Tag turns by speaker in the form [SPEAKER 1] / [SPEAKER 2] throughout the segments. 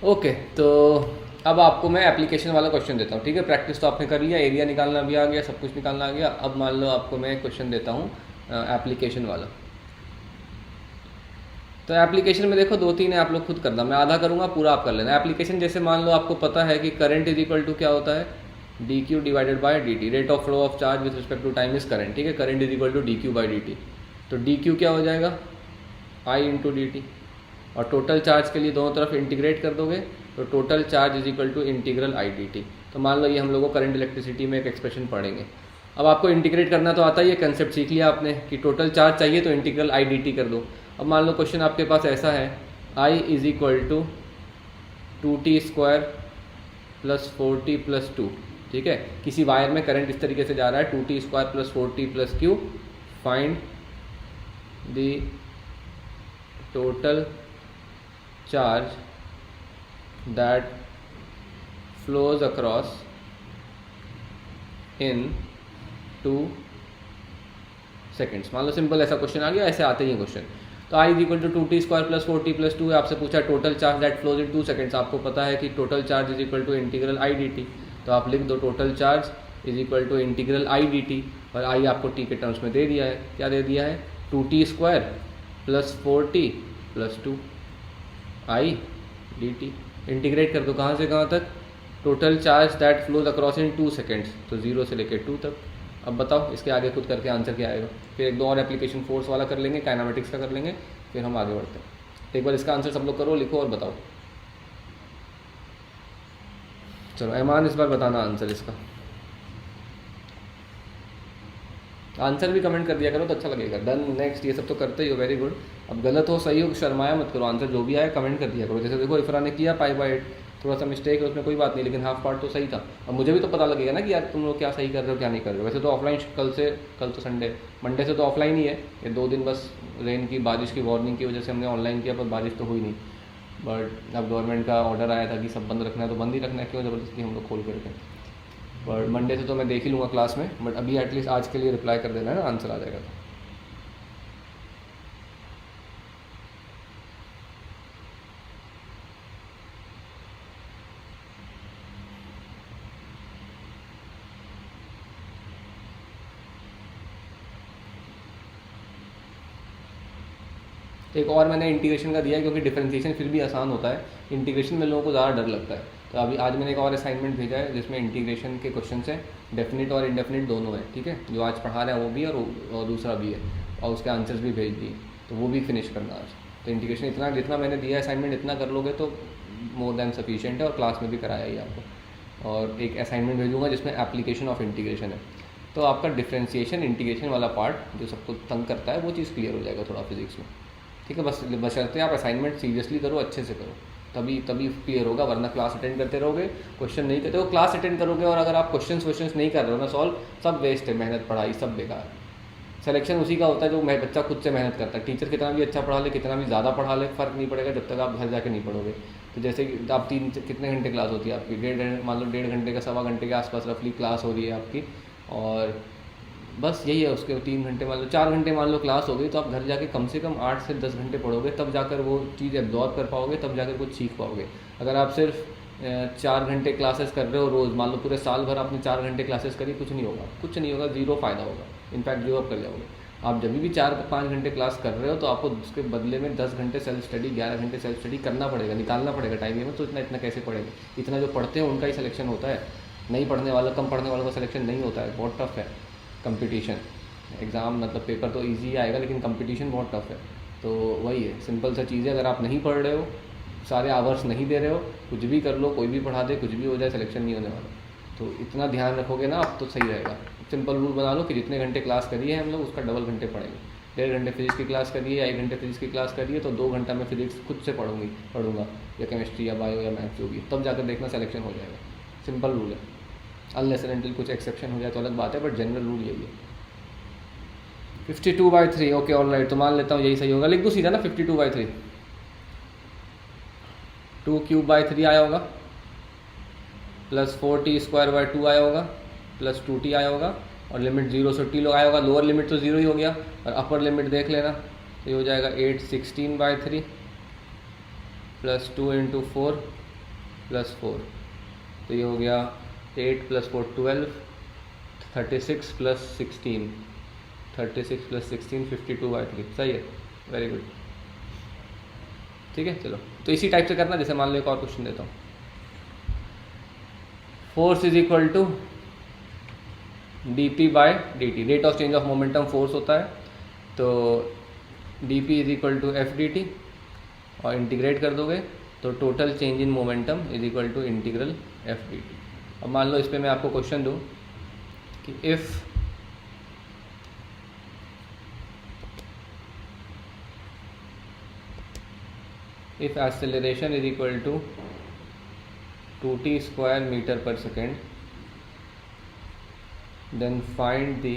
[SPEAKER 1] Okay, तो अब आपको मैं एप्लीकेशन वाला क्वेश्चन देता हूँ, ठीक है। प्रैक्टिस तो आपने कर लिया, एरिया निकालना भी आ गया, सब कुछ निकालना आ गया। अब मान लो आपको मैं क्वेश्चन देता हूँ एप्लीकेशन वाला। तो एप्लीकेशन में देखो दो तीन है, आप लोग खुद करना, मैं आधा करूँगा, पूरा आप कर लेना। एप्लीकेशन जैसे मान लो आपको पता है कि करंट इज इक्वल टू क्या होता है, d q divided by d t. Rate of flow of charge with respect to time is current, ठीक है। Current is equal to d q by d T. तो डी क्यू क्या हो जाएगा, I into d T. और total charge के लिए दोनों तरफ इंटीग्रेट कर दोगे तो total charge is equal to integral I D T. तो मान लो ये हम लोगों को करंट इलेक्ट्रिसिटी में एक एक्सप्रेशन पढ़ेंगे। अब आपको इंटीग्रेट करना तो आता ही है, कंसेप्ट सीख लिया आपने कि टोटल चार्ज चाहिए तो इंटीग्रल आई डी टी कर दो। अब मान लो क्वेश्चन आपके पास ऐसा है, I is equal to 2t² plus 4t plus 2, ठीक है। किसी वायर में करंट इस तरीके से जा रहा है, 2t² plus 4t plus q। Find the total charge that flows across in 2 seconds। मान लो सिंपल ऐसा क्वेश्चन आ गया, ऐसे आते ही क्वेश्चन। तो I is equal to 2t² plus 4t plus 2 है, आपसे पूछा total charge that flows in 2 seconds. आपको पता है कि total charge is equal to integral I D T. तो आप लिख दो total charge is equal to integral I D T. और आई आपको टी के टर्म्स में दे दिया है, क्या दे दिया है, 2t² plus 4t plus 2 I D T. Integrate कर दो कहाँ से कहाँ तक, total charge that flows across in 2 seconds, तो 0 से लेकर 2 तक। अब बताओ इसके आगे खुद करके आंसर क्या आएगा। फिर एक दो और एप्लीकेशन फोर्स वाला कर लेंगे, काइनेमेटिक्स का कर लेंगे, फिर हम आगे बढ़ते हैं। एक बार इसका आंसर सब लोग करो, लिखो और बताओ। चलो ऐमान इस बार बताना आंसर इसका। आंसर भी कमेंट कर दिया करो तो अच्छा लगेगा। डन, नेक्स्ट, ये सब तो करते ही हो, वेरी गुड। अब गलत हो सही हो शर्माया मत करो, आंसर जो भी आए कमेंट कर दिया करो। जैसे देखो इफरा ने किया π/8, थोड़ा सा मिस्टेक है उसमें, कोई बात नहीं, लेकिन हाफ पार्ट तो सही था। अब मुझे भी तो पता लगेगा ना कि यार तुम लोग क्या सही कर रहे हो क्या नहीं कर रहे हो। वैसे तो ऑफलाइन कल तो संडे, मंडे से तो ऑफलाइन ही है, ये 2 दिन बस रेन की बारिश की वार्निंग की वजह से हमने ऑनलाइन किया, पर बारिश तो हुई नहीं। बट अब गवर्नमेंट का ऑर्डर आया था कि सब बंद रखना है, तो बंद ही रखना है, क्यों ज़बरदस्ती हम लोग खोल के रखें। बट मंडे से तो मैं देख ही लूँगा क्लास में, बट अभी एटलीस्ट आज के लिए रिप्लाई कर देना है ना, आंसर आ जाएगा। एक और मैंने इंटीग्रेशन का दिया है, क्योंकि डिफरेंशिएशन फिर भी आसान होता है, इंटीग्रेशन में लोगों को ज़्यादा डर लगता है। तो अभी आज मैंने एक और असाइनमेंट भेजा है जिसमें इंटीग्रेशन के क्वेश्चन है, डेफिनेट और इनडेफिनेट दोनों है, ठीक है। जो आज पढ़ा रहे हैं वो भी और दूसरा भी है, और उसके आंसर्स भी भेज दिए, तो वो भी फिनिश करना आज। तो इंटीग्रेशन इतना जितना मैंने दिया असाइनमेंट इतना कर लोगे तो मोर देन सफिशिएंट है, और क्लास में भी कराया ही आपको। और एक असाइनमेंट भेजूँगा जिसमें एप्लीकेशन ऑफ इंटीग्रेशन है, तो आपका डिफ्रेंशिएशन इंटीग्रेशन वाला पार्ट जो सबको तंग करता है वो चीज़ क्लियर हो जाएगा थोड़ा फिजिक्स में, ठीक है। बस बशर्ते आप असाइनमेंट सीरियसली करो, अच्छे से करो, तभी क्लियर होगा। वरना क्लास अटेंड करते रहोगे, क्वेश्चन नहीं करते हो, क्लास अटेंड करोगे और अगर आप क्वेश्चन नहीं कर रहे हो ना सॉल्व, सब वेस्ट है, मेहनत पढ़ाई सब बेकार। सिलेक्शन उसी का होता है जो बच्चा खुद से मेहनत करता है। टीचर कितना भी अच्छा पढ़ा ले, कितना भी ज़्यादा पढ़ा ले, फ़र्क नहीं पड़ेगा जब तक आप घर जाके नहीं पढ़ोगे। तो जैसे कि आप कितने घंटे क्लास होती है आपकी, मान लो 1.5 घंटे का, 1.25 घंटे के आसपास रफली क्लास हो रही है आपकी, और बस यही है। उसके 3 घंटे मान लो, 4 घंटे मान लो क्लास हो गई, तो आप घर जाके कम से कम 8 से 10 घंटे पढ़ोगे, तब जाकर वो चीज़ एब्जॉर्ब कर पाओगे, तब जाकर कुछ सीख पाओगे। अगर आप सिर्फ 4 घंटे क्लासेस कर रहे हो रोज़, मान लो पूरे साल भर आपने 4 घंटे क्लासेस करी, कुछ नहीं होगा, कुछ नहीं होगा, ज़ीरो फ़ायदा होगा, इनफैक्ट गिव अप कर जाओगे। आप जब भी 4-5 घंटे क्लास कर रहे हो तो आपको उसके बदले में 10 घंटे सेल्फ स्टडी, 11 घंटे सेल्फ स्टडी करना पड़ेगा, निकालना पड़ेगा टाइम। में तो इतना कैसे पढ़ेंगे, इतना जो पढ़ते हैं उनका ही सिलेक्शन होता है, नहीं पढ़ने वाला, कम पढ़ने वालों का सिलेक्शन नहीं होता है। बहुत टफ है कंपटीशन, एग्ज़ाम मतलब पेपर तो इजी आएगा लेकिन कंपटीशन बहुत टफ है। तो वही है, सिंपल सा चीज़ है, अगर आप नहीं पढ़ रहे हो, सारे आवर्स नहीं दे रहे हो, कुछ भी कर लो, कोई भी पढ़ा दे, कुछ भी हो जाए, सिलेक्शन नहीं होने वाला। तो इतना ध्यान रखोगे ना आप तो सही रहेगा। सिंपल रूल बना लो कि जितने घंटे क्लास करी है हम लोग उसका डबल घंटे पढ़ेंगे। 1.5 घंटे फिजिक्स की क्लास करिए या 1 घंटे फिजिक्स की क्लास करिए, तो 2 घंटा मैं फिजिक्स खुद से पढ़ूंगा, या केमिस्ट्री या बायो या मैथ्स जो भी, तब जाकर देखना सिलेक्शन हो जाएगा। सिंपल रूल है, अनलेस एंड अनटिल कुछ एक्सेप्शन हो जाए तो अलग बात है, बट जनरल रूल यही है। 52/3, ओके ऑल राइट, तो मान लेता हूँ यही सही होगा। लिख दो सीधा ना 52/3, 2³/3 आया होगा, प्लस 4t²/2 आया होगा, प्लस 2t आया होगा, और लिमिट 0 से t आया होगा। लोअर लिमिट तो 0 ही हो गया, और अपर लिमिट देख लेना, तो ये हो जाएगा 8/16/3 प्लस 2 × 4 प्लस 4, तो ये हो गया 8 + 4 12, 36 + 16, 36 + 16 52/3, सही है, वेरी गुड। ठीक है, चलो तो इसी टाइप से करना। जैसे मान लो एक और क्वेश्चन देता हूँ, force is equal to dp/dt, rate of change of momentum force होता है, तो dp is equal to f/dt, और इंटीग्रेट कर दोगे तो total change in momentum is equal to integral f/dt। अब मान लो इस पर मैं आपको क्वेश्चन दूँ कि if acceleration is equal to 2t square meter per second, then find the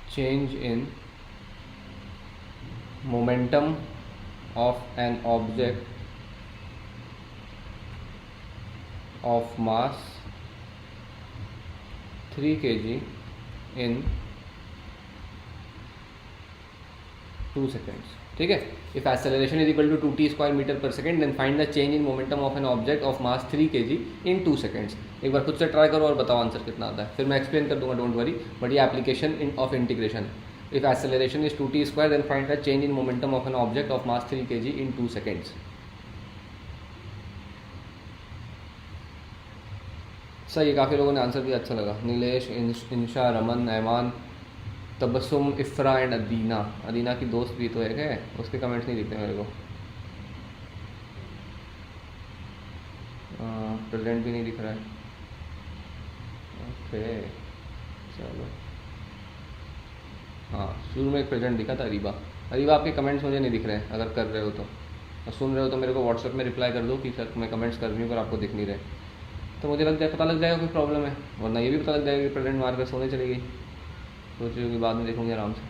[SPEAKER 1] change in momentum of an object of mass 3 kg in 2 seconds। ठीक है, if acceleration is equal to 2t square metre per second, then find the change in momentum of an object of mass 3 kg in 2 seconds. एक बार खुद से try करो और बताओ answer कितना आता है, फिर मैं एक्सप्लेन कर दूंगा, डोंट वरी, बट ये application of integration. If acceleration is 2t square, then find the change in momentum of an object of mass 3 kg in 2 seconds. सही, काफ़ी लोगों ने आंसर दिया, अच्छा लगा। नीलेश, इंशा, रमन, ऐमान, तबस्सुम, इफ्रा एंड अदीना। अदीना की दोस्त भी तो है, उसके कमेंट्स नहीं दिखते मेरे को। प्रेजेंट भी नहीं दिख रहा है, ओके चलो। हाँ, शुरू में एक प्रेजेंट दिखा था, अरीबा। अरीबा, आपके कमेंट्स मुझे नहीं दिख रहे हैं, अगर कर रहे हो तो, और सुन रहे हो तो मेरे को व्हाट्सएप में रिप्लाई कर दो कि सर मैं कमेंट्स कर रही हूँ पर आपको दिख नहीं रहे, तो मुझे पता लग जाएगा कोई प्रॉब्लम है, वरना ये भी पता लग जाएगा कि प्रेजेंट मार कर सोने चली गई। सोच रही हूँ कि बाद में देखूँगी आराम से।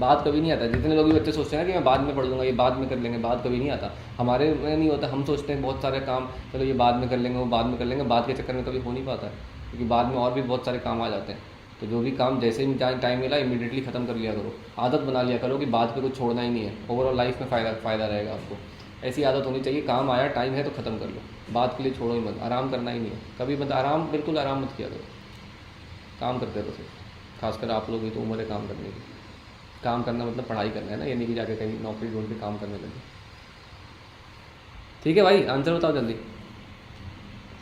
[SPEAKER 1] बात कभी नहीं आता, जितने लोग भी बच्चे सोचते हैं ना कि मैं बाद में पढ़ लूँगा, ये बाद में कर लेंगे, बात कभी नहीं आता। हमारे में नहीं होता, हम सोचते हैं बहुत सारे काम, चलो ये बाद में कर लेंगे, वो बाद में कर लेंगे, बाद के चक्कर में कभी हो नहीं पाता है, क्योंकि बाद में और भी बहुत सारे काम आ जाते हैं। तो जो भी काम जैसे ही टाइम मिला इमीडिएटली ख़त्म कर लिया करो, आदत बना लिया करो कि बाद पे कुछ छोड़ना ही नहीं है, ओवरऑल लाइफ में फ़ायदा रहेगा आपको। ऐसी आदत होनी चाहिए, काम आया, टाइम है तो ख़त्म कर लो, बाद के लिए छोड़ो ही मत, आराम करना ही नहीं है कभी मत, आराम बिल्कुल आराम मत किया करो, काम करते रहो सिर्फ। खासकर आप लोग, ये तो उम्र है काम करने की, काम करना मतलब पढ़ाई करना है ना, ये नहीं कि जाके कहीं नौकरी ढूंढ के काम करने लगे। ठीक है भाई, आंसर बताओ जल्दी।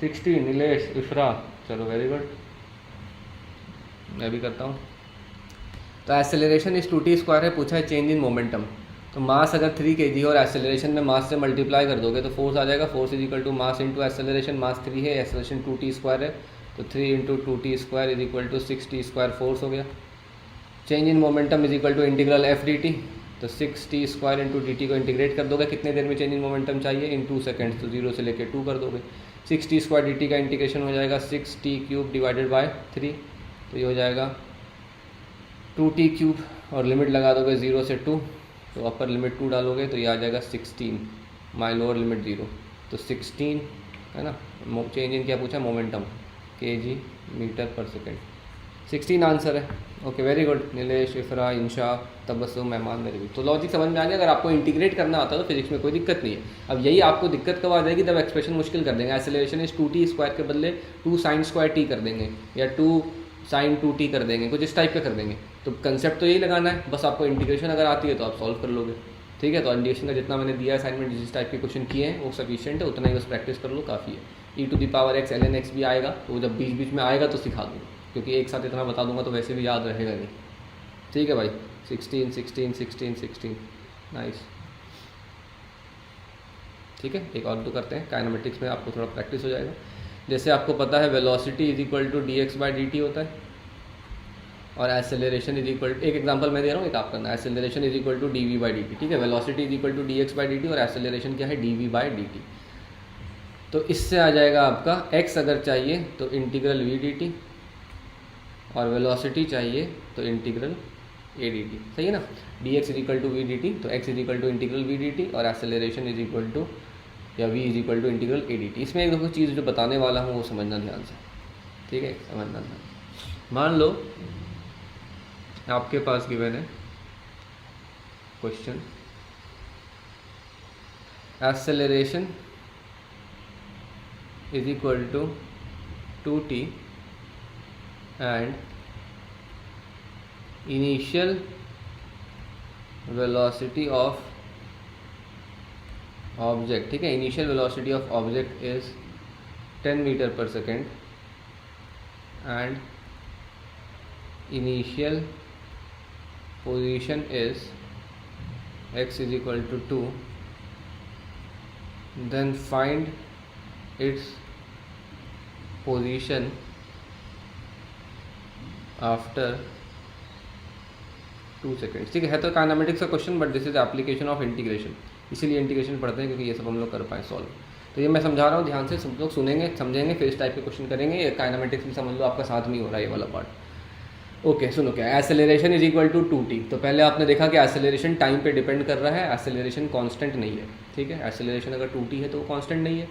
[SPEAKER 1] 60, नीलेश, इफ्रा, चलो वेरी गुड, मैं भी करता हूँ। तो एक्सेलरेशन इस 2t स्क्वायर है, पूछा है चेंज इन मोमेंटम, तो मास अगर 3 kg और एक्सेलरेशन में मास से मल्टीप्लाई कर दोगे तो फोर्स आ जाएगा। Force is equal to mass into acceleration, mass 3 है, एक्सेलरेशन 2t स्क्वायर है, तो 3 into 2t square is equal to 6t square force हो गया। Change in momentum is equal to integral f/dt, तो 6t स्क्वायर इंटू dt को integrate कर दोगे, कितने देर में चेंज इन मोमेंटम चाहिए, इन 2 सेकेंड्स, तो 0 से लेकर 2 कर दोगे। 6t स्क्वायर dt का इंटीग्रेशन हो जाएगा 6t³ डिवाइडेड बाय 3, तो ये हो जाएगा 2t³, और लिमिट लगा दोगे 0 से 2, तो अपर लिमिट 2 डालोगे तो ये आ जाएगा 16, माई लोअर लिमिट 0, तो 16 है ना। चेंज इन क्या पूछा, momentum, kg metre per second, 16 answer है। Okay very good, Nilesh, Ifra, Insha, Tabassum, मेहमान, मेरे भी। तो लॉजिक समझ में आ गया। अगर आपको इंटीग्रेट करना आता है तो फिजिक्स में कोई दिक्कत नहीं है। अब यही आपको दिक्कत कब आ जाएगी, जब एक्सप्रेशन मुश्किल कर देंगे। एक्सेलरेशन इज 2t स्क्वायर के बदले 2 sin स्क्वायर t कर देंगे, या 2 sin 2t कर देंगे, कुछ इस टाइप का कर देंगे। तो कंसेप्ट तो यही लगाना है, बस आपको इंटीग्रेशन अगर आती है तो आप सॉल्व कर लोगे। ठीक है, तो इंटीग्रेशन का जितना मैंने दिया असाइनमेंट, जिस टाइप के क्वेश्चन किए हैं वो सफिशिएंट है, उतना ही बस प्रैक्टिस कर लो, काफ़ी है। e⁻x ln x भी आएगा, तो जब बीच बीच में आएगा तो सिखा दूँगा, क्योंकि एक साथ इतना बता दूंगा तो वैसे भी याद रहेगा नहीं। ठीक है भाई, 16 16 16 16, नाइस। ठीक है, एक और दो करते हैं, काइनेमेटिक्स में आपको थोड़ा प्रैक्टिस हो जाएगा। जैसे आपको पता है velocity is equal to dx/dt होता है, और एक्सेलरेशन इज इक्वल, एक एग्जांपल मैं दे रहा हूँ, एक आप करना। Acceleration is equal to dv/dt, ठीक है, velocity is equal to dx/dt, और एक्सेलरेशन क्या है, dv/dt। तो इससे आ जाएगा आपका x अगर चाहिए तो इंटीग्रल v/dt, और वेलोसिटी चाहिए तो इंटीग्रल a/dt, सही है ना। dx is equal to v/dt, तो x is equal to integral v/dt, और एक्सेलरेशन इज इक्वल टू, या v is equal to integral a/dt। इसमें एक दो चीज़ जो बताने वाला हूँ वो समझना ध्यान से, ठीक है, समझना ध्यान। मान लो आपके पास गिवन है question, acceleration is equal to 2t and initial velocity of object, ठीक है, initial velocity of object is 10 meter per second and initial position is x is equal to 2, then find its position after 2 seconds। ठीक है तो kinematics का question, but this is application of integration, इसीलिए integration पढ़ते हैं क्योंकि ये सब हम लोग कर पाए सॉल्व। तो ये मैं समझा रहा हूँ, ध्यान से सब लोग सुनेंगे, समझेंगे, फिर इस टाइप के क्वेश्चन करेंगे। ये काइनेमेटिक्स भी समझ लो आपका साथ में ही हो रहा है ये वाला पार्ट। ओके सुनो क्या, acceleration is equal to 2t। तो पहले आपने देखा कि एसेलरेशन टाइम पे डिपेंड कर रहा है, एसेलरेशन कांस्टेंट नहीं है। ठीक है, एसेलरेशन अगर 2t है तो वो कांस्टेंट नहीं है,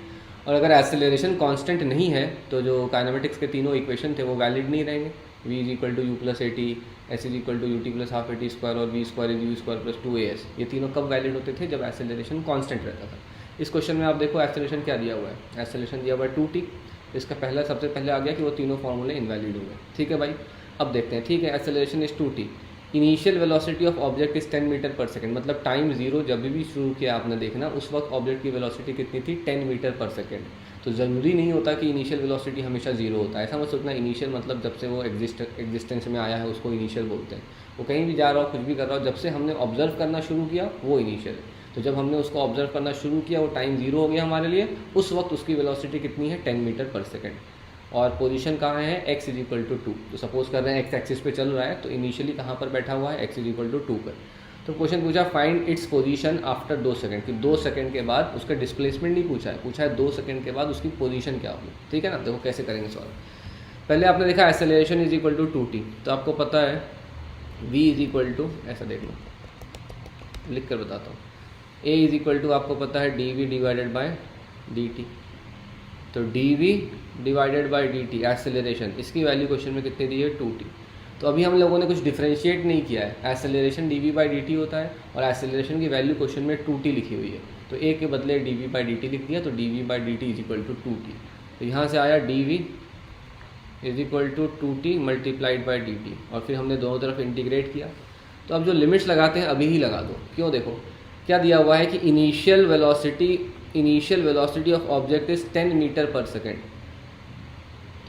[SPEAKER 1] और अगर एसेलरेशन कांस्टेंट नहीं है तो जो काइनेमेटिक्स के तीनों इक्वेशन थे वो वैलिड नहीं रहेंगे। v is equal to U plus A T, S is equal to U T plus half A T square और V square is U square plus 2as। ये तीनों कब वैलिड होते थे? जब एसेलरेशन कांस्टेंट रहता था। इस क्वेश्चन में आप देखो एसेलरेशन क्या दिया हुआ है, एसेलरेशन दिया हुआ है 2t। इसका पहला सबसे पहले आ गया कि वो तीनों फॉर्मूले इनवैलिड हो गए। ठीक है भाई, अब देखते हैं। ठीक है, acceleration is 2t, initial velocity of object is 10 meter per second. मतलब टाइम जीरो जब भी शुरू किया आपने देखना, उस वक्त ऑब्जेक्ट की वेलोसिटी कितनी थी? 10 मीटर पर सेकंड। तो ज़रूरी नहीं होता कि इनिशियल वेलोसिटी हमेशा जीरो होता है, ऐसा मत सोचना। इनिशियल मतलब जब से वो एग्जिस्टेंस में आया है उसको इनिशियल बोलते हैं। वो कहीं भी जा रहा हो, कुछ भी कर रहा हो, जब से हमने ऑब्जर्व करना शुरू किया वो इनिशियल है। तो जब हमने उसको ऑब्जर्व करना शुरू किया वो टाइम जीरो हो गया हमारे लिए, उस वक्त उसकी वेलोसिटी कितनी है? 10 मीटर पर सेकंड। और पोजीशन कहाँ है? x is equal to 2। तो सपोज कर रहे हैं x एक्सिस पे चल रहा है, तो इनिशियली कहाँ पर बैठा हुआ है? x इज इक्वल टू 2 पर। तो क्वेश्चन पूछा find its position after 2 second, कि 2 सेकंड के बाद उसका डिस्प्लेसमेंट नहीं पूछा है, पूछा है 2 सेकंड के बाद उसकी पोजीशन क्या होगी। ठीक है ना, देखो कैसे करेंगे सॉल्व। पहले आपने देखा acceleration is equal to 2t, तो आपको पता है v इज इक्वल टू, ऐसा देख लो, लिख कर बताता हूँ, a इज इक्वल टू आपको पता है dv डिवाइडेड बाय dt। तो dv divided by dt acceleration, इसकी वैल्यू क्वेश्चन में कितनी दी है? 2t। तो अभी हम लोगों ने कुछ डिफरेंशिएट नहीं किया है, एसेलरेशन dv बाई dt होता है और एसेलरेशन की वैल्यू क्वेश्चन में 2t लिखी हुई है, तो a के बदले dv बाई dt लिख दिया, तो dv by dt is equal to 2t। तो यहाँ से आया dv is equal to 2t multiplied by dt, और फिर हमने दोनों तरफ इंटीग्रेट किया। तो अब जो लिमिट्स लगाते हैं अभी ही लगा दो, क्यों? देखो क्या दिया हुआ है कि initial velocity of object is 10 meter per second.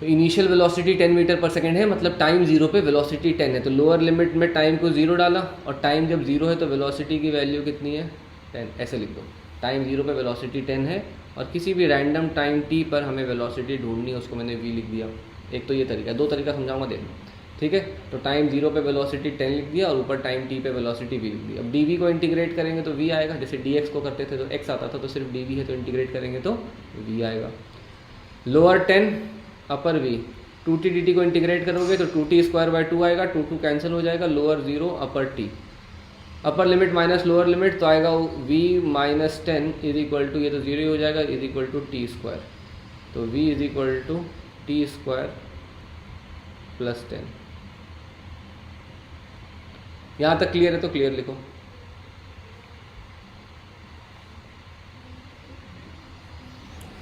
[SPEAKER 1] तो initial velocity 10 meter per second है, मतलब टाइम जीरो पे वेलोसिटी 10 है। तो लोअर लिमिट में टाइम को जीरो डाला, और टाइम जब जीरो है तो वेलोसिटी की वैल्यू कितनी है? 10। ऐसे लिख दो, टाइम जीरो पे वेलोसिटी 10 है, और किसी भी रैंडम टाइम t पर हमें वेलोसिटी ढूंढनी है, उसको मैंने v लिख दिया। एक तो ये तरीका, दो तरीका समझाऊंगा, देखो। ठीक है, तो टाइम जीरो पे वेलोसिटी 10 लिख दिया और ऊपर टाइम t पे वेलोसिटी v लिख दी। अब dv को इंटीग्रेट करेंगे तो v आएगा, जैसे dx को करते थे तो x आता था, तो सिर्फ dv है तो इंटीग्रेट करेंगे तो v आएगा। लोअर 10 अपर v, 2t dt को इंटीग्रेट करोगे तो 2t स्क्वायर बाई 2 आएगा, 2 2 कैंसिल हो जाएगा, lower 0 upper t, upper limit minus lower limit, तो आएगा v minus 10 is equal to, ये तो 0 ही हो जाएगा, is equal to t square. तो v is equal to t square plus 10। यहाँ तक क्लियर है तो क्लियर लिखो।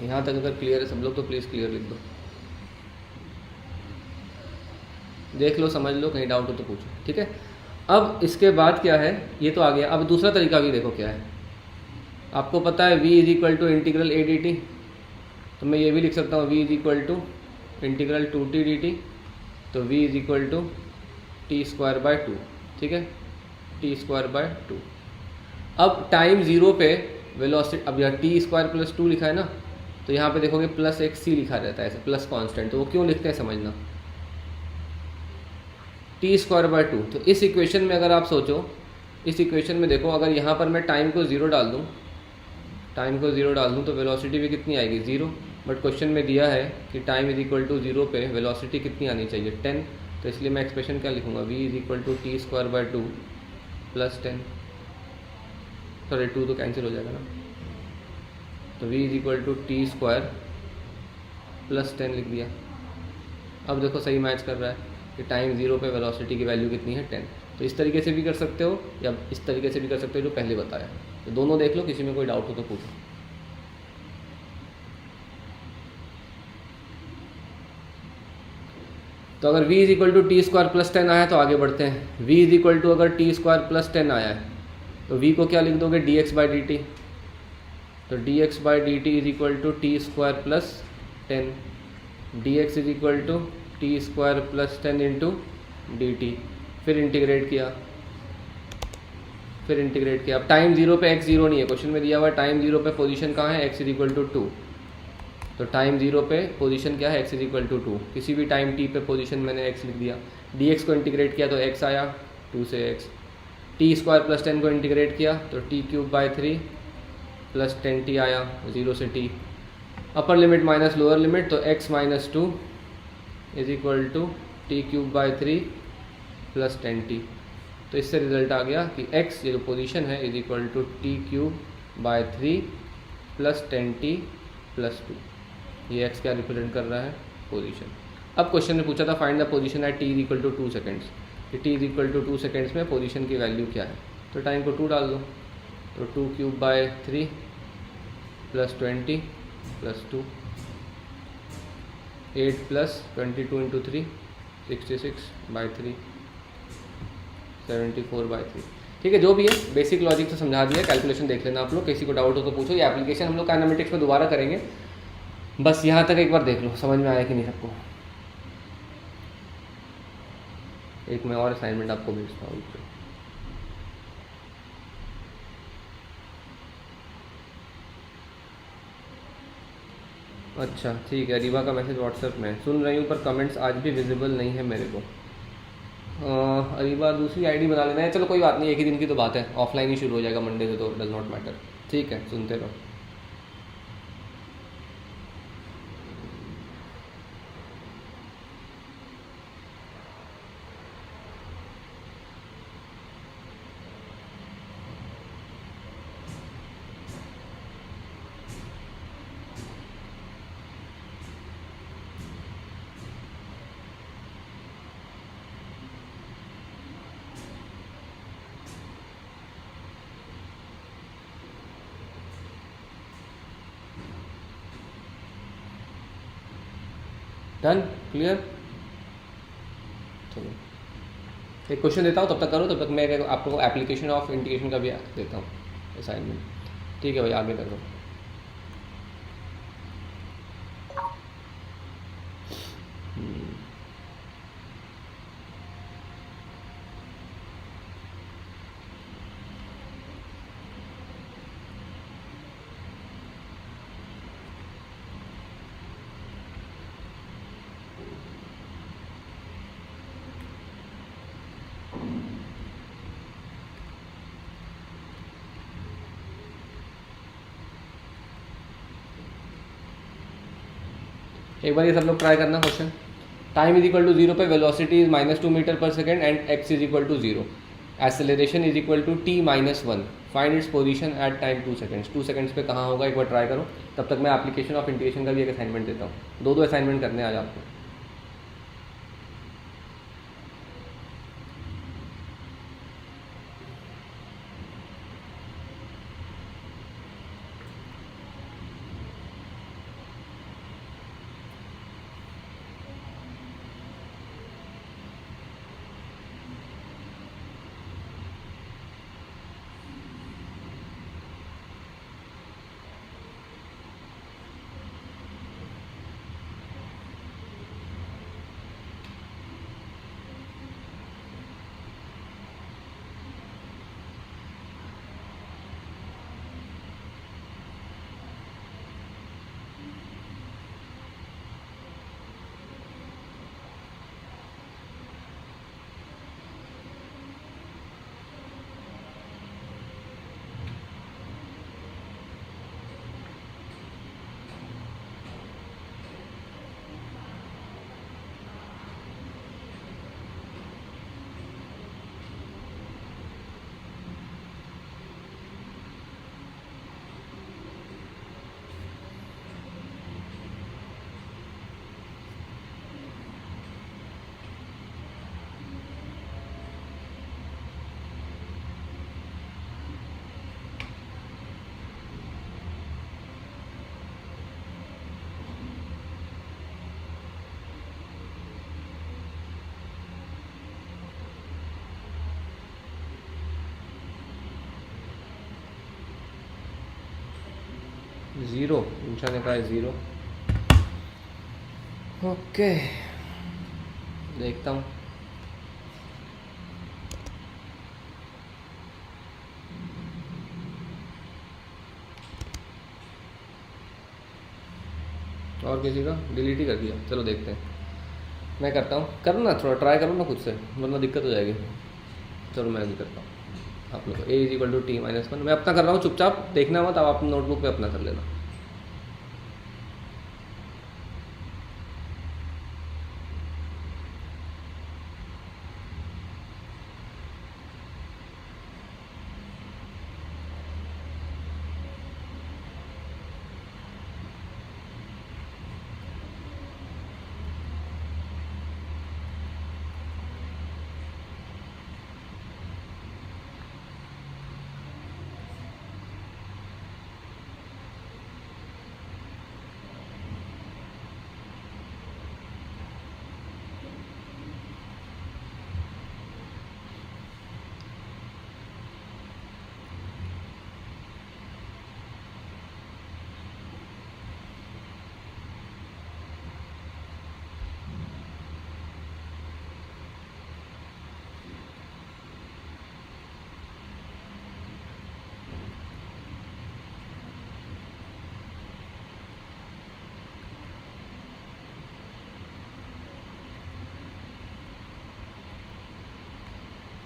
[SPEAKER 1] यहाँ तक अगर क्लियर है सब लोग तो प्लीज़ क्लियर लिख दो, देख लो, समझ लो, कहीं डाउट हो तो पूछो। ठीक है, अब इसके बाद क्या है, ये तो आ गया। अब दूसरा तरीका भी देखो क्या है। आपको पता है v is equal to integral a dt, तो मैं ये भी लिख सकता हूँ v is equal to integral 2t dt, तो v is equal to t square by 2। ठीक है, टी स्क्वायर बाय 2। अब टाइम जीरो पे वेलोसिटी, अब यहाँ टी स्क्वायर प्लस 2 लिखा है ना, तो यहाँ पे देखोगे प्लस एक सी लिखा रहता है ऐसे, प्लस कांस्टेंट। तो वो क्यों लिखते हैं समझना, टी स्क्वायर बाय 2। तो इस इक्वेशन में अगर आप सोचो, इस इक्वेशन में देखो, अगर यहाँ पर मैं टाइम को ज़ीरो डाल दूँ, तो वेलोसिटी भी कितनी आएगी? 0। बट क्वेश्चन में दिया है कि टाइम इज इक्वल टू 0 पे वेलोसिटी कितनी आनी चाहिए? 10। तो इसलिए मैं एक्सप्रेशन क्या लिखूँगा? v is equal to t square by 2 plus 10, sorry 2 तो कैंसिल हो जाएगा ना, तो v is equal to t square plus 10 लिख दिया। अब देखो सही मैच कर रहा है कि टाइम जीरो पे वेलोसिटी की वैल्यू कितनी है? 10। तो इस तरीके से भी कर सकते हो या इस तरीके से भी कर सकते हो जो पहले बताया। तो दोनों देख लो, किसी में कोई डाउट हो तो पूछो। तो अगर v is equal to t square plus 10 आया तो आगे बढ़ते हैं। v इज इक्वल टू अगर टी स्क्वायर प्लस 10 आया है तो v को क्या लिख दोगे, dx बाई डी टी। तो dx by d t is equal to t square plus 10, dx is equal to t square plus 10 into d t. फिर इंटीग्रेट किया, अब टाइम जीरो पे x जीरो नहीं है, क्वेश्चन में दिया हुआ है टाइम जीरो पे पोजीशन कहाँ है, x इज इक्वल टू 2। तो टाइम जीरो पे पोजीशन क्या है, x इज इक्वल टू 2। किसी भी टाइम t पे पोजीशन मैंने x लिख दिया। dx को इंटीग्रेट किया तो x आया 2 से x। टी स्क्वायर प्लस 10 को इंटीग्रेट किया तो T cube by 3 plus 10t आया 0 से t। Upper limit minus lower limit तो x minus 2 is equal to t cube by 3 plus 10t। तो इससे रिजल्ट आ गया कि x ये जो पोजीशन है is equal to t cube by 3 plus 10t plus 2। ये x क्या रिप्रेजेंट कर रहा है, पोजीशन। अब क्वेश्चन ने पूछा था find the position at t is equal to 2 seconds, कि t is equal to 2 seconds में पोजीशन की वैल्यू क्या है। तो टाइम को 2 डाल दो, तो 2 cube by 3 plus 20 plus 2, 8 plus 22 into 3 66 by 3 74 by 3। ठीक है, जो भी है बेसिक लॉजिक से समझा दिया, कैलकुलेशन देख लेना आप लोग, किसी को डाउट हो तो पूछो। ये एप्लीकेशन हम लोग काइनेमेटिक्स में दोबारा करेंगे, बस यहाँ तक एक बार देख लो समझ में आया कि नहीं सबको। एक मैं और असाइनमेंट आपको भेजता हूँ। अच्छा ठीक है, रीवा का मैसेज व्हाट्सएप में सुन रही हूँ पर कमेंट्स आज भी विजिबल नहीं है मेरे को। अरीबा दूसरी आईडी बना लेना है, चलो कोई बात नहीं, एक ही दिन की तो बात है, ऑफलाइन ही शुरू हो जाएगा मंडे से, तो डज नॉट मैटर। ठीक है, सुनते रहो। Done, clear. चलो एक क्वेश्चन देता हूँ, तब तक करो, तब तक मैं आपको एप्लीकेशन ऑफ इंटीग्रेशन का भी देता हूँ असाइनमेंट। ठीक है भाई, आगे करो। एक बार ये सब लोग ट्राई करना question. Time is equal to 0 पे velocity is -2 meter per second and x is equal to 0। Acceleration is equal to t minus 1। Find its position at time 2 seconds. 2 seconds पे कहाँ होगा, एक बार ट्राई करो। तब तक मैं एप्लीकेशन ऑफ इंटीग्रेशन का भी एक असाइनमेंट देता हूँ। 2 असाइनमेंट करने आज आपको। ज़ीरो, इंशा ने कहा है ज़ीरो। ओके, देखता हूँ। और किसी का डिलीट ही कर दिया, चलो देखते हैं। मैं करता हूँ, करो ना, थोड़ा ट्राई करो ना खुद से, वरना दिक्कत हो जाएगी। चलो मैं भी करता हूँ। आप लोग a=t-1, मैं अपना कर रहा हूँ, चुपचाप देखना मत, आप अपने नोटबुक पे अपना कर लेना।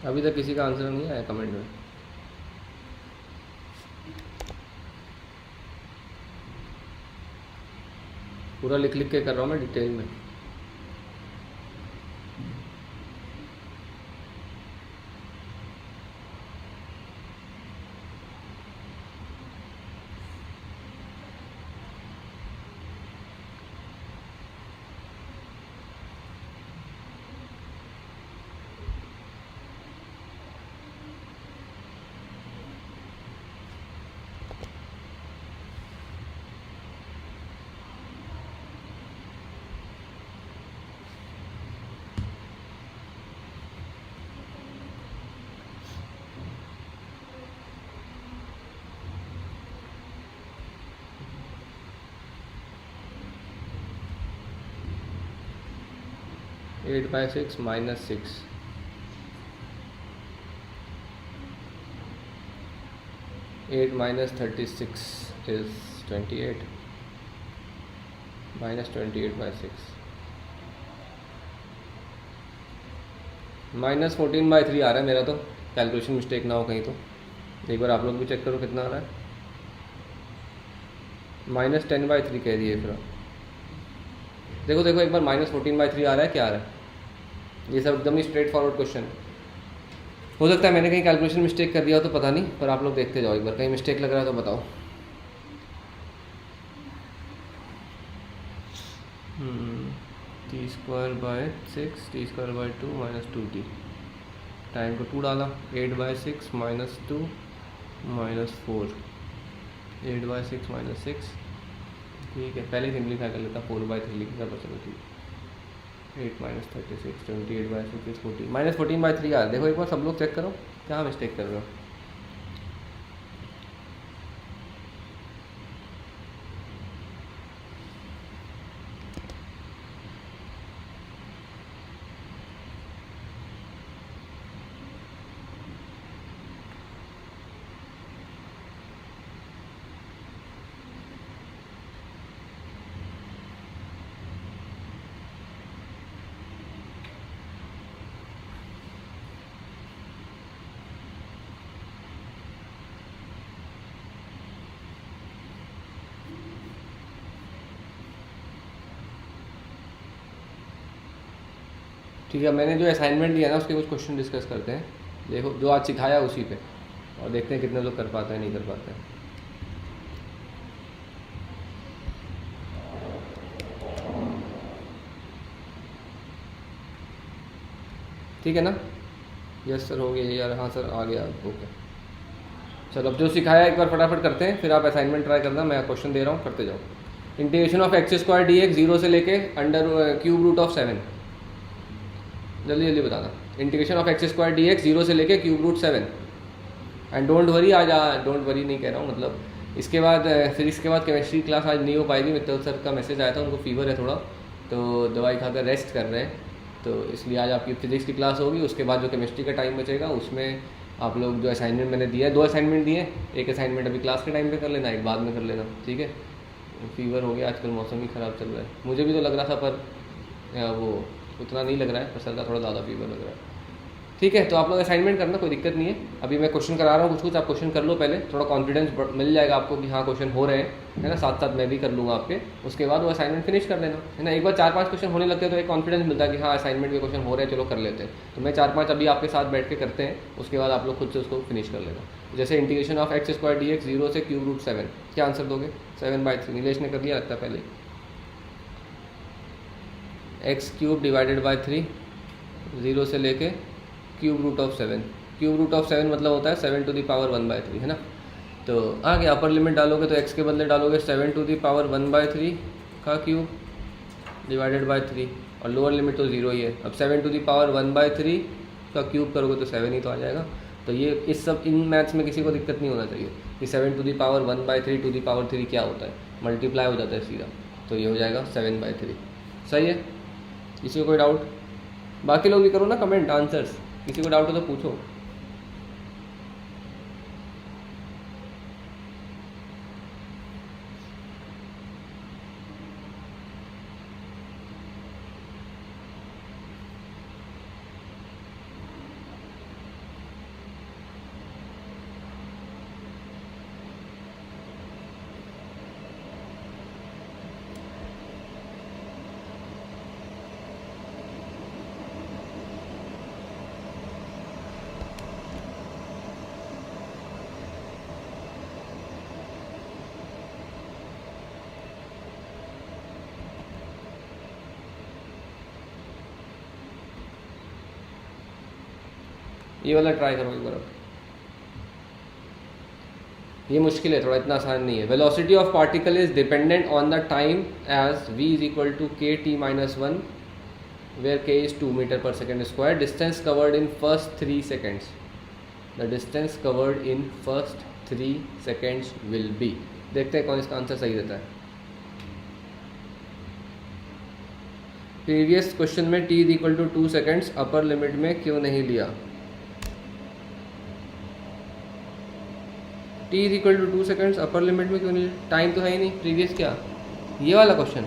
[SPEAKER 1] अभी तक किसी का आंसर नहीं आया कमेंट में। पूरा लिख लिख के कर रहा हूँ मैं, डिटेल में। (8/6 - 6) 8 - 36 is 28 - 28/6 -14/3 आ रहा है मेरा, तो कैलकुलेशन मिस्टेक ना हो कहीं तो। एक बार आप लोग भी चेक करो कितना आ रहा है। -10/3 कह दिए फिर। देखो देखो एक बार -14/3 आ रहा है, क्या आ रहा है। ये सब एकदम ही स्ट्रेट फॉरवर्ड क्वेश्चन है। हो सकता है मैंने कहीं कैलकुलेशन मिस्टेक कर दिया हो तो पता नहीं, पर आप लोग देखते जाओ एक बार, कहीं मिस्टेक लग रहा है तो बताओ। t²/6 t²/2 - 2t, टाइम को 2 डाला, 8/6 - 2 - 4, 8/6 - 6, ठीक है। पहले सिंप्लीफाई कर लेता, 4/3 लिखेगा तो चलो ठीक है। 8 - 36 28/6 is 40 -14/3 आ रहा है। देखो एक बार सब लोग चेक करो क्या मिस्टेक कर रहे हो। ठीक है, मैंने जो असाइनमेंट दिया ना उसके कुछ क्वेश्चन डिस्कस करते हैं। देखो जो आज सिखाया उसी पे, और देखते हैं कितने लोग कर पाते हैं नहीं कर पाते हैं। ठीक है ना। यस सर हो गया यार, हाँ सर आ गया, ओके। चलो अब जो सिखाया एक बार फटाफट करते हैं, फिर आप असाइनमेंट ट्राई करना, मैं क्वेश्चन दे रहा हूँ करते जाओ। इंटीग्रेशन ऑफ x² dx 0 से लेके √7, जल्दी जल्दी बताना। इंटीग्रेशन ऑफ x² dx 0 से लेके √7, एंड डोंट वरी, आज डोंट वरी नहीं कह रहा हूँ, मतलब इसके बाद फिर इसके बाद केमिस्ट्री क्लास आज नहीं हो पाएगी। मित्तल सर का मैसेज आया था, उनको फीवर है थोड़ा, तो दवाई खाकर रेस्ट कर रहे हैं, तो इसलिए आज आपकी फिजिक्स की क्लास होगी। उसके बाद जो केमिस्ट्री का टाइम बचेगा उसमें आप लोग जो असाइनमेंट मैंने दिया है, 2 असाइनमेंट दिए हैं, एक असाइनमेंट अभी क्लास के टाइम पे कर लेना, एक बाद में कर लेना, ठीक है। फीवर हो गया, आजकल मौसम ही ख़राब चल रहा है, मुझे भी तो लग रहा था पर वो उतना नहीं लग रहा है, पर सर का थोड़ा ज़्यादा फीवर लग रहा है, ठीक है। तो आप लोग असाइनमेंट करना, कोई दिक्कत नहीं है। अभी मैं क्वेश्चन करा रहा हूँ कुछ आप क्वेश्चन कर लो पहले, थोड़ा कॉन्फिडेंस मिल जाएगा आपको कि हाँ क्वेश्चन हो रहे हैं, है ना। साथ साथ मैं भी कर लूँगा आपके, उसके बाद वो असाइनमेंट फिनिश कर लेना, है ना। एक बार 4-5 क्वेश्चन होने लगते हैं तो एक कॉन्फिडेंस मिलता है कि हाँ असाइनमेंट के क्वेश्चन हो रहे हैं, चलो कर लेते हैं। तो मैं 4-5 अभी आपके साथ बैठ के करते हैं, उसके बाद आप लोग खुद से उसको फिनिश कर लेना। जैसे integration of x square D x 0 से क्यूब रूट 7, क्या आंसर दोगे? 7/3, नीलेश ने कर लिया लगता है पहले। x³ डिवाइडेड बाई 3, 0 से लेके cube root of 7, cube root of 7 मतलब होता है 7⁻⁴, है ना। तो आगे अपर लिमिट डालोगे तो x के बदले डालोगे 7⁻⁴ का क्यूब डिवाइडेड बाई 3, और लोअर लिमिट तो 0 ही है। अब 7⁻⁴ का क्यूब करोगे तो 7 ही तो आ जाएगा। तो ये इस सब इन मैथ्स में किसी को दिक्कत नहीं होना चाहिए कि 7⁻⁴ क्या होता है, मल्टीप्लाई हो जाता है सीधा, तो ये हो जाएगा 7/3। सही है, किसी को कोई डाउट? बाकी लोग भी करो ना कमेंट आंसर्स, किसी को डाउट हो तो पूछो। ये वाला ट्राई करो एक बार। ये मुश्किल है थोड़ा, इतना आसान नहीं है। Velocity of particle is dependent on the time as v = kt-1 where k is 2 meter per second square, distance covered in first 3 seconds, the distance covered in first 3 seconds will be। देखते हैं कौन इसका answer सही देता है। Previous question में t = 2 seconds upper limit में क्यों नहीं लिया? t = 2 सेकेंड्स अपर लिमिट में क्यों नहीं? टाइम तो है ही नहीं। प्रीवियस क्या, ये वाला क्वेश्चन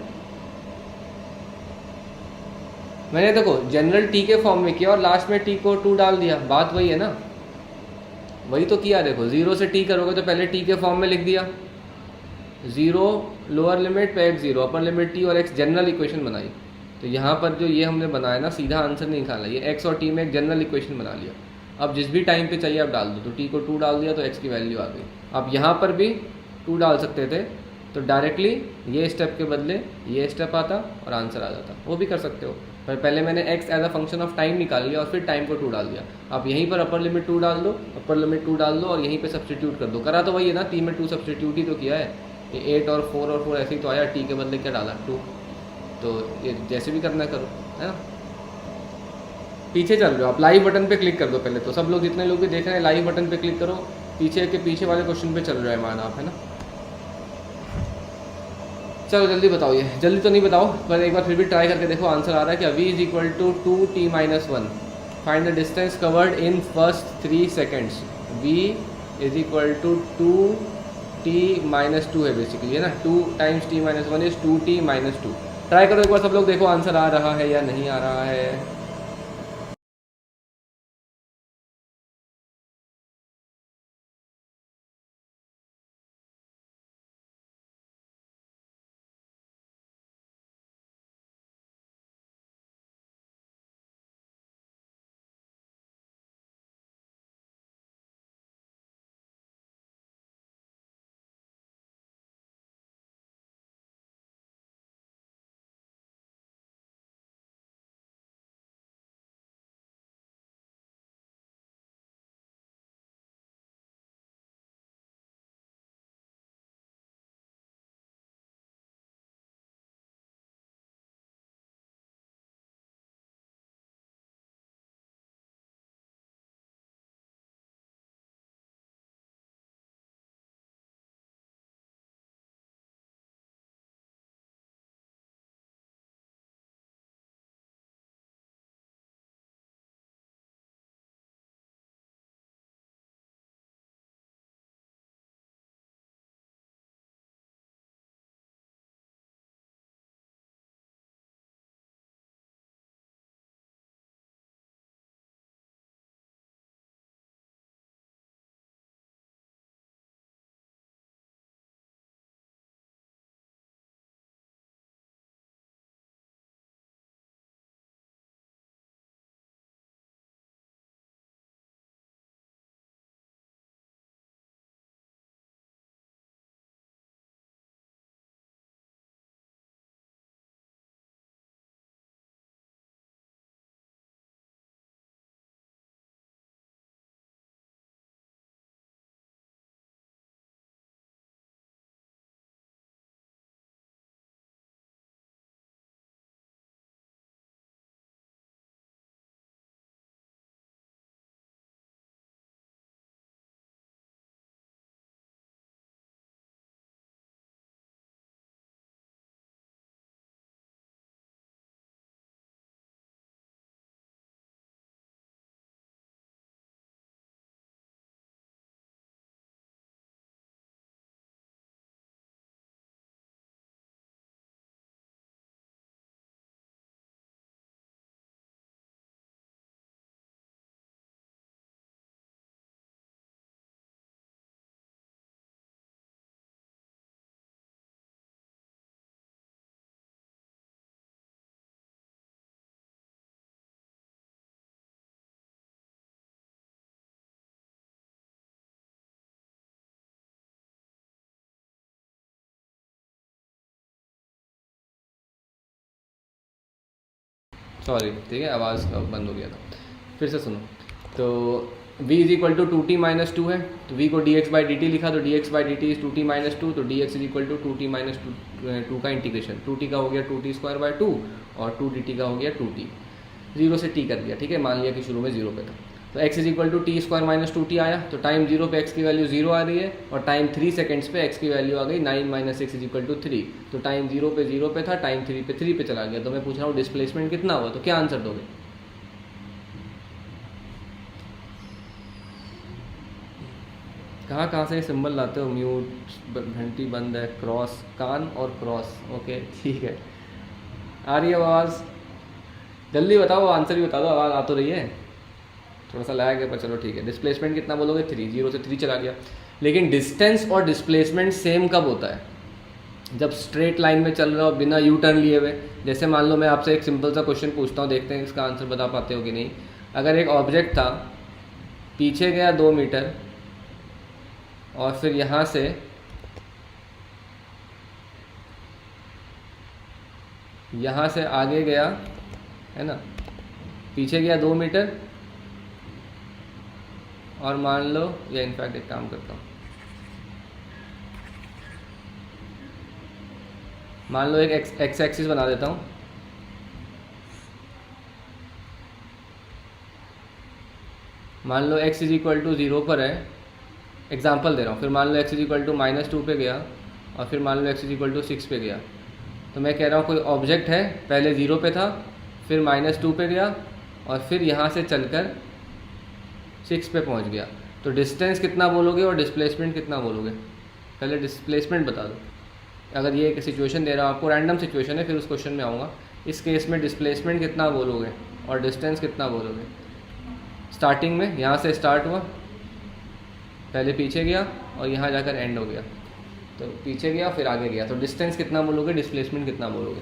[SPEAKER 1] मैंने देखो जनरल t के फॉर्म में किया और लास्ट में t को 2 डाल दिया, बात वही है ना, वही तो किया। देखो 0 से t करोगे तो पहले t के फॉर्म में लिख दिया, 0 लोअर लिमिट पे x 0, अपर लिमिट t और x जनरल इक्वेशन बनाई। तो यहाँ पर जो ये हमने बनाया ना, सीधा आंसर नहीं निकाला, ये x और t में एक जनरल इक्वेशन बना लिया। अब जिस भी टाइम पे चाहिए आप डाल दो, तो t को 2 डाल दिया तो x की वैल्यू आ गई। अब यहाँ पर भी 2 डाल सकते थे, तो डायरेक्टली ये स्टेप के बदले ये स्टेप आता और आंसर आ जाता, वो भी कर सकते हो। पर पहले मैंने x as a function of time निकाल लिया और फिर टाइम को 2 डाल दिया। आप यहीं पर अपर लिमिट 2 डाल दो, अपर लिमिट 2 डाल दो और यहीं पे सब्सटीट्यूट कर दो। करा तो वही है ना, t में 2 सब्सटीट्यूट ही तो किया है। ये 8 और 4 ऐसे ही तो आया, t के बदले क्या डाला 2। तो ये जैसे भी करना है करो, है ना। पीछे चल रहे हो आप, लाइव बटन पे क्लिक कर दो पहले तो। सब लोग जितने लोग भी देख रहे हैं लाइव बटन पे क्लिक करो, पीछे के पीछे वाले क्वेश्चन पे चल रहा है मान आप, है ना। चलो जल्दी बताओ, ये जल्दी तो नहीं बताओ पर एक बार फिर भी ट्राई करके देखो। आंसर आ रहा है क्या? v = 2t-1, find the distance covered in first 3 seconds. v = 2t-2 है बेसिकली, है ना। 2 × t-1 इज 2t-2। ट्राई करो एक बार सब लोग, देखो आंसर आ रहा है या नहीं आ रहा है। सॉरी, ठीक है, आवाज़ बंद हो गया था, फिर से सुनो। तो v is equal to 2t minus 2 है, तो v को dx बाई dt लिखा, तो dx by dt is 2t minus 2, तो dx is equal to 2t minus 2 का इंटीग्रेशन, 2t का हो गया 2t स्क्वायर बाई 2 और 2 dt का हो गया 2t, 0 से t कर दिया, ठीक है, मान लिया कि शुरू में 0 पे था। तो x is equal to t square minus 2t आया, तो टाइम 0 पे x की वैल्यू 0 आ रही है और टाइम 3 सेकंड्स पे x की वैल्यू आ गई 9 minus x is equal to 3। तो टाइम 0 पे 0 पे था, टाइम 3 पे 3 पे चला गया। तो मैं पूछ रहा हूँ डिस्प्लेसमेंट कितना हुआ, तो क्या आंसर दोगे? कहाँ से सिंबल लाते हो? म्यूट, घंटी बंद है, क्रॉस, कान और क्रॉस, ओके ठीक है। आ रही है आवाज़? जल्दी बताओ, आंसर भी बता दो, आवाज़ आ तो रही है, थोड़ा सा लैग है पर चलो ठीक है। डिस्प्लेसमेंट कितना बोलोगे? 3, 0 से 3 चला गया। लेकिन डिस्टेंस और डिस्प्लेसमेंट सेम कब होता है? जब स्ट्रेट लाइन में चल रहे हो बिना यू टर्न लिए हुए। जैसे मान लो मैं आपसे एक सिंपल सा क्वेश्चन पूछता हूँ, देखते हैं इसका आंसर बता पाते हो कि नहीं। अगर एक ऑब्जेक्ट था, पीछे गया 2 मीटर और फिर यहाँ से आगे गया, है ना, पीछे गया 2 मीटर और मान लो, या इनफैक्ट एक काम करता हूँ, मान लो एक एक्स एक्सिस बना देता हूँ, मान लो x इज इक्वल टू 0 पर है, एग्जाम्पल दे रहा हूँ। फिर मान लो x इज इक्वल टू -2 पे गया और फिर मान लो x इज इक्वल टू 6 पे गया। तो मैं कह रहा हूँ कोई ऑब्जेक्ट है, पहले 0 पे था, फिर -2 पे गया और फिर यहाँ से चलकर 6 पे पहुँच गया। तो डिस्टेंस कितना बोलोगे और डिस्प्लेसमेंट कितना बोलोगे? पहले डिस्प्लेसमेंट बता दो। अगर ये एक सिचुएशन दे रहा हूँ आपको, रैंडम सिचुएशन है, फिर उस क्वेश्चन में आऊँगा। इस केस में डिस्प्लेसमेंट कितना बोलोगे और डिस्टेंस कितना बोलोगे? स्टार्टिंग में यहाँ से स्टार्ट हुआ, पहले पीछे गया और यहाँ जाकर एंड हो गया, तो पीछे गया फिर आगे गया, तो डिस्टेंस कितना बोलोगे, डिस्प्लेसमेंट कितना बोलोगे?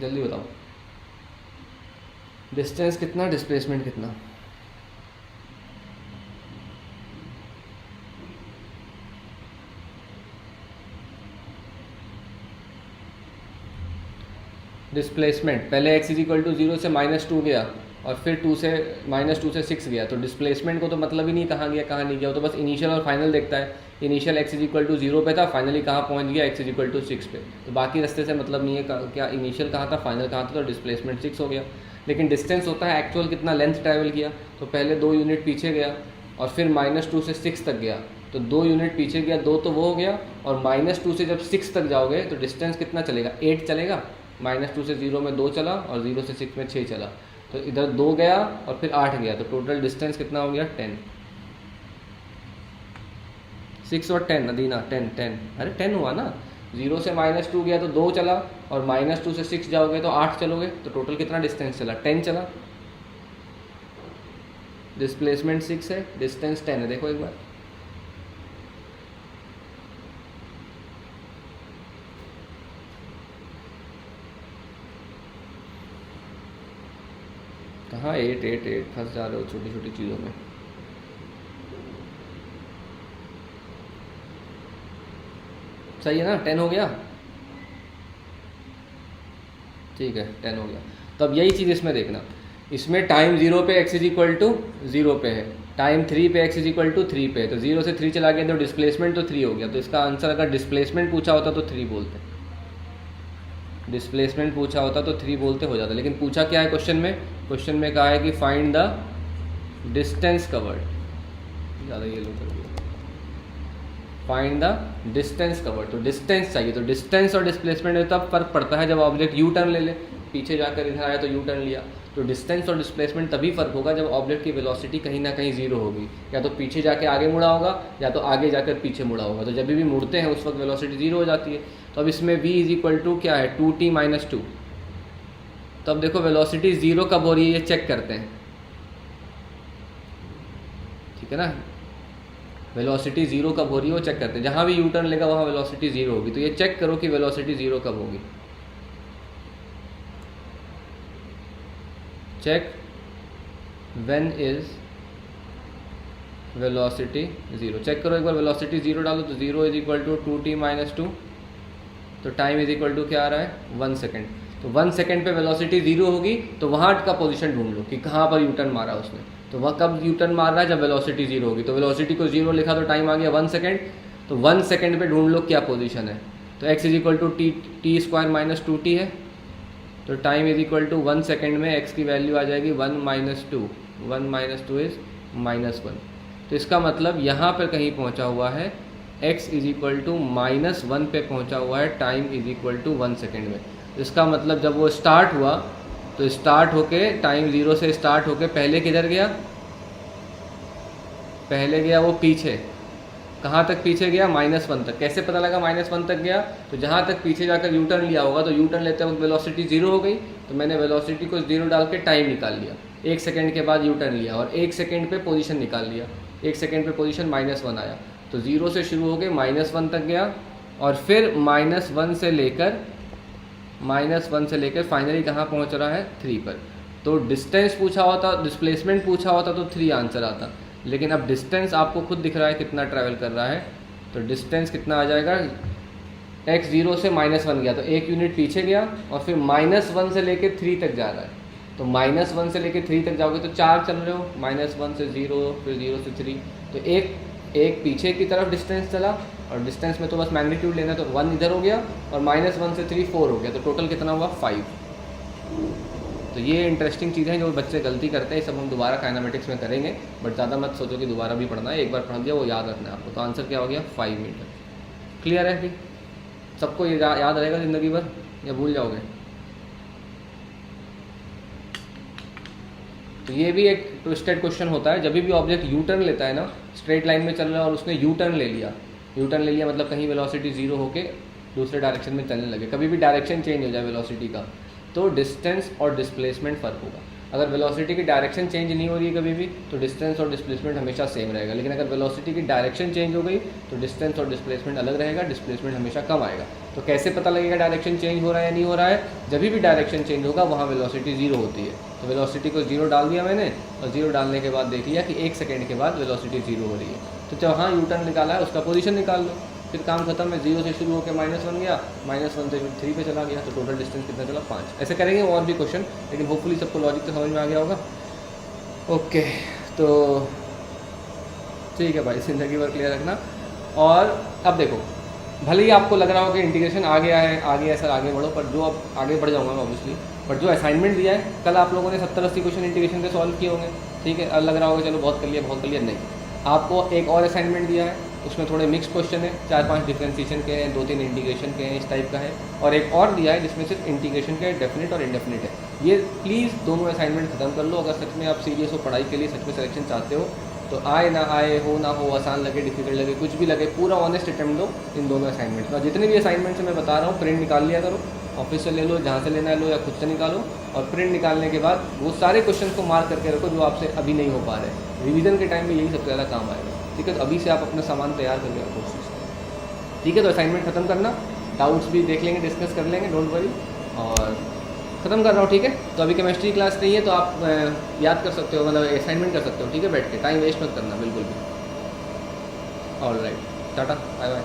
[SPEAKER 1] जल्दी बताओ, डिस्टेंस कितना, डिस्प्लेसमेंट कितना? डिस्प्लेसमेंट पहले x इज इक्वल टू 0 से -2 गया और फिर -2 से 6 गया, तो डिस्प्लेसमेंट को तो मतलब ही नहीं कहाँ गया कहाँ नहीं गया, वो तो बस इनिशियल और फाइनल देखता है। Initial x is equal to 0 पे था, फाइनली कहाँ पहुँच गया, x इज इक्वल टू 6 पे। तो बाकी रास्ते से मतलब नहीं है क्या इनिशियल कहाँ था, फाइनल कहाँ था, तो डिस्प्लेसमेंट 6 हो गया। लेकिन डिस्टेंस होता है एक्चुअल कितना लेंथ ट्रैवल किया, तो पहले 2 यूनिट पीछे गया और फिर -2 से 6 तक गया, तो 2 यूनिट पीछे गया, 2 तो वो हो गया, और -2 से जब 6 तक जाओगे तो डिस्टेंस कितना चलेगा, 8 चलेगा। -2 से 0 में 2 चला और 0 से 6 में 6 चला, तो इधर 2 गया और फिर 8 गया, तो टोटल डिस्टेंस कितना हो गया, 10। 6 और 10 अदीना, 10 अरे 10 हुआ ना। 0 से -2 गया तो 2 चला और -2 से 6 जाओगे तो 8 चलोगे, तो टोटल कितना डिस्टेंस चला, 10 चला। डिस्प्लेसमेंट 6 है, डिस्टेंस 10 है, देखो एक बार। कहाँ 8 फंस जा रहे हो छोटी छोटी चीज़ों में। सही है ना, 10 हो गया, ठीक है 10 हो गया। तो अब यही चीज़ इसमें देखना, इसमें टाइम 0 पे x इज इक्वल टू 0 पे है, टाइम 3 पे x इज इक्वल टू 3 पे है, तो 0 से 3 चला गया तो डिस्प्लेसमेंट तो 3 हो गया। तो इसका आंसर अगर डिस्प्लेसमेंट पूछा होता तो 3 बोलते, डिस्प्लेसमेंट पूछा होता तो 3 बोलते हो जाता। लेकिन पूछा क्या है क्वेश्चन में, क्वेश्चन में कहा है कि फाइंड द डिस्टेंस कवर्ड, ज़्यादा ये लो कर दिया, फाइंड द डिस्टेंस कवर्ड, तो डिस्टेंस चाहिए। तो डिस्टेंस और डिस्प्लेसमेंट में तब फर्क पड़ता है जब ऑब्जेक्ट यू टर्न ले ले, पीछे जाकर इधर आया तो यू टर्न लिया। तो डिस्टेंस और डिस्प्लेसमेंट तभी फर्क होगा जब ऑब्जेक्ट की वेलोसिटी कहीं ना कहीं 0 होगी, या तो पीछे जाके आगे मुड़ा होगा या तो आगे जाकर पीछे मुड़ा होगा। तो जब भी मुड़ते हैं उस वक्त वेलोसिटी 0 हो जाती है। तो अब इसमें v इज इक्वल टू क्या है, 2t माइनस 2। तो अब देखो वेलोसिटी 0 कब हो रही है ये चेक करते हैं, ठीक है ना। वेलोसिटी 0 कब हो रही है वो चेक करते हैं, जहाँ भी यू टर्न लेगा वहाँ वेलोसिटी 0 होगी। तो ये चेक करो कि वेलोसिटी 0 कब होगी, check when is velocity 0। Check करो एक बार, वेलोसिटी 0 डालो तो 0 is equal to 2t minus 2, तो टाइम इज इक्वल टू क्या आ रहा है 1 सेकेंड। तो 1 सेकेंड पे वेलोसिटी 0 होगी तो वहाँ का पोजीशन ढूंढ लो कि कहाँ पर यू टर्न मारा उसने। तो वह कब यू टर्न मार रहा है, जब वेलोसिटी 0 होगी। तो वेलोसिटी को 0 लिखा तो टाइम आ गया 1 सेकेंड। तो 1 सेकेंड पे ढूंढ लो क्या पोजीशन है। तो x is equal to t square minus 2t है। तो time is equal to 1 second में x की वैल्यू आ जाएगी 1 माइनस 2, 1 माइनस 2 इज -1। तो इसका मतलब यहाँ पर कहीं पहुँचा हुआ है x इज इक्वल टू -1 पे पहुँचा हुआ है time is equal to 1 second में। इसका मतलब जब वो स्टार्ट हुआ तो स्टार्ट होके टाइम 0 से स्टार्ट होके पहले किधर गया, पहले गया वो पीछे। कहाँ तक पीछे गया, -1 तक। कैसे पता लगा -1 तक गया, तो जहाँ तक पीछे जाकर यू टर्न लिया होगा तो यू टर्न लेते वक्त वेलोसिटी 0 हो गई। तो मैंने वेलोसिटी को 0 डाल के टाइम निकाल लिया। 1 सेकेंड के बाद यू टर्न लिया और 1 सेकेंड पे पोजीशन निकाल लिया। 1 सेकेंड पे पोजीशन -1 आया। तो 0 से शुरू हो के -1 तक गया और फिर -1 से लेकर फाइनली कहाँ पहुँच रहा है 3 पर। तो डिस्टेंस पूछा होता, डिस्प्लेसमेंट पूछा होता तो 3 आंसर आता, लेकिन अब डिस्टेंस आपको खुद दिख रहा है कितना ट्रैवल कर रहा है। तो डिस्टेंस कितना आ जाएगा, x 0 से -1 गया तो 1 यूनिट पीछे गया और फिर -1 से लेके 3 तक जा रहा है। तो -1 से लेके 3 तक जाओगे तो 4 चल रहे हो, -1 से 0 फिर 0 से 3। तो एक पीछे की तरफ डिस्टेंस चला और डिस्टेंस में तो बस मैग्नीट्यूड लेना, तो 1 इधर हो गया और -1 से 3 4 हो गया। तो टोटल कितना हुआ 5। तो ये इंटरेस्टिंग चीज़ें हैं जो बच्चे गलती करते हैं, सब हम दोबारा काइनेमेटिक्स में करेंगे। बट ज़्यादा मत सोचो कि दोबारा भी पढ़ना है, एक बार पढ़ दिया वो याद रखना है आपको। तो आंसर क्या हो गया 5 मीटर। क्लियर है अभी सबको, ये याद रहेगा ज़िंदगी भर या भूल जाओगे। तो ये भी एक ट्विस्टेड क्वेश्चन होता है, जब भी ऑब्जेक्ट यू टर्न लेता है ना, स्ट्रेट लाइन में चल रहा है और उसने यू टर्न ले लिया। यू टर्न ले लिया मतलब कहीं वेलोसिटी 0 होके दूसरे डायरेक्शन में चलने लगे। कभी भी डायरेक्शन चेंज हो जाए वेलोसिटी का तो डिस्टेंस और डिस्प्लेसमेंट फ़र्क होगा। अगर वेलोसिटी की डायरेक्शन चेंज नहीं हो रही है कभी भी तो डिस्टेंस और डिस्प्लेसमेंट हमेशा सेम रहेगा। लेकिन अगर वेलोसिटी की डायरेक्शन चेंज हो गई तो डिस्टेंस और डिस्प्लेसमेंट अलग रहेगा, डिस्प्लेसमेंट हमेशा कम आएगा। तो कैसे पता लगेगा डायरेक्शन चेंज हो रहा है या नहीं हो रहा है, जब भी डायरेक्शन चेंज होगा वहाँ वेलोसिटी 0 होती है। तो वेलोसिटी को 0 डाल दिया मैंने और 0 डालने के बाद देख लिया कि 1 सेकेंड के बाद वेलोसिटी 0 हो रही है। तो जहाँ यू टर्न निकाला है उसका पोजीशन निकाल लो, फिर काम खत्म है। 0 से शुरू होकर -1 गया, -1 से 3 पे चला गया, तो टोटल डिस्टेंस कितना चला 5। ऐसे करेंगे और भी क्वेश्चन, लेकिन होपफुली सबको लॉजिक तो समझ में आ गया होगा। ओके, तो ठीक है भाई, ज़िंदगी भर क्लियर रखना। और अब देखो, भले ही आपको लग रहा हो कि इंटीग्रेशन आ गया है, आगे सर आगे बढ़ो, पर जो अब आगे बढ़ जाऊँगा मैं ऑब्वियसली, पर जो असाइनमेंट दिया है कल आप लोगों ने 70-80 क्वेश्चन इंटीग्रेशन के सॉल्व किए होंगे, ठीक है। अब लग रहा होगा चलो बहुत कर लिया बहुत कर लिया, नहीं। आपको एक और असाइनमेंट दिया है, उसमें थोड़े मिक्स क्वेश्चन है, 4-5 डिफरेंशिएशन के हैं, 2-3 इंटीग्रेशन के हैं, इस टाइप का है। और एक और दिया है जिसमें सिर्फ इंटीग्रेशन के डेफिनेट और इंडेफिनिट है। ये प्लीज़ दोनों असाइनमेंट खत्म कर लो अगर सच में आप सीरियस हो पढ़ाई के लिए, सच में सिलेक्शन चाहते हो। तो आए ना आए, हो ना हो, आसान लगे डिफिकल्ट लगे, कुछ भी लगे, पूरा ऑनेस्ट अटेम्प्ट दो इन दोनों असाइनमेंट में। जितने भी असाइनमेंट्स मैं बता रहा हूँ प्रिंट निकाल लिया करो, ऑफिस से ले लो, जहाँ से लेना है लो या खुद से निकालो। और प्रिंट निकालने के बाद वो सारे क्वेश्चन को मार्क करके रखो जो आपसे अभी नहीं हो पा रहे। रिवीजन के टाइम में यही सबसे ज़्यादा काम आएगा, ठीक है। तो अभी से आप अपना सामान तैयार करके रखो उस चीज़ को, ठीक है। तो असाइनमेंट खत्म करना, डाउट्स भी देख लेंगे, डिस्कस कर लेंगे, डोंट वरी। और ख़त्म कर रहा हूँ, ठीक है। तो अभी केमिस्ट्री क्लास नहीं है तो आप याद कर सकते हो, मतलब असाइनमेंट कर सकते हो, ठीक है, बैठ के। टाइम वेस्ट मत करना बिल्कुल भी। Alright, tata, bye bye.